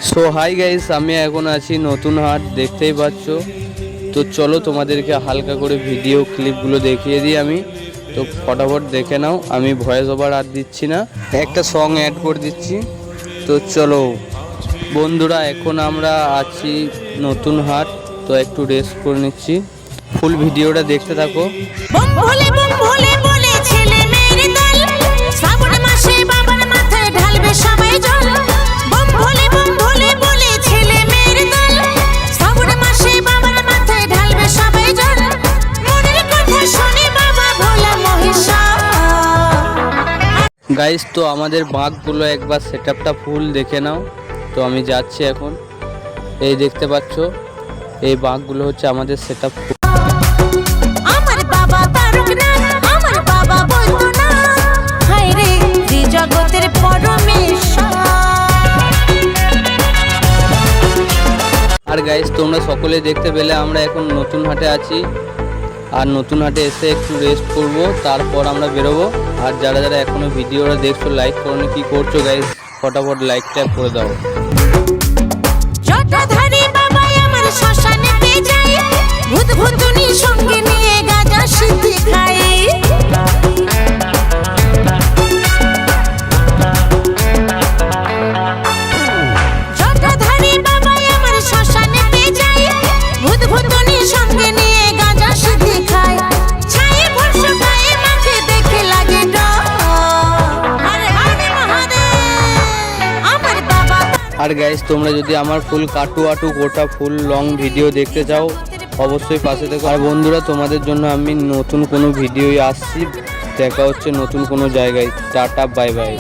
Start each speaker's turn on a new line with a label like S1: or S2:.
S1: So hi guys, আমি এখন আছি নতুন হাট, দেখতেই পাচ্ছ। তো চলো তোমাদেরকে হালকা করে ভিডিও ক্লিপগুলো দেখিয়ে দিই আমি। তো ফটাফট দেখে নাও, আমি ভয়েস ওভার আর দিচ্ছি না, একটা সং অ্যাড করে দিচ্ছি। তো চলো বন্ধুরা, এখন আমরা আছি নতুন হাট, তো একটু রেস্ট করে নিচ্ছি। ফুল ভিডিওটা দেখতে থাকো। গাইস, তো আমাদের বাঁকগুলো একবার সেটআপটা ফুল দেখে নাও। তো আমি যাচ্ছি এখন, এই দেখতে পাচ্ছ, এই বাঁকগুলো হচ্ছে আমাদের সেটআপ।
S2: আমার বাবা তারক না, আমার বাবা বলতো না, হায় রে জগতের পরমেশ্বর।
S1: আর গাইস, তোমরা সকলে দেখতে পেলে আমরা এখন নতুন হাটে আছি, আর নতুন হাটে এসে একটু রেস্ট করব, তারপর আমরা বেরোবো। আর যারা যারা এখনো ভিডিওটা দেখছো লাইক করোনি, কি করছো গাইস? ফটাফট লাইক ট্যাপ করে দাও।
S2: জটাধারী বাবা আমার শ্মশানেতে যাই, ভূত ভূতুনি সঙ্গে নিয়ে গাঁজা সিদ্ধি খাই। জটাধারী বাবা আমার শ্মশানেতে যাই, ভূত ভূতুনি সঙ্গে নিয়ে গাঁজা সিদ্ধি খাই। ছায়ে ভস্য গায়ে মাঝে দেখে লাগে ডর, হরে হরে মহাদেব আমার বাবা।
S1: আর গাইস, তোমরা যদি আমার ফুল কাটু আটু গোটা ফুল লং ভিডিও দেখতে চাও, অবশ্যই পাশে থেকো। আর বন্ধুরা, তোমাদের জন্য আমি নতুন কোনো ভিডিওই আসছি, দেখা হচ্ছে নতুন কোনো জায়গায়। Tata, bye bye.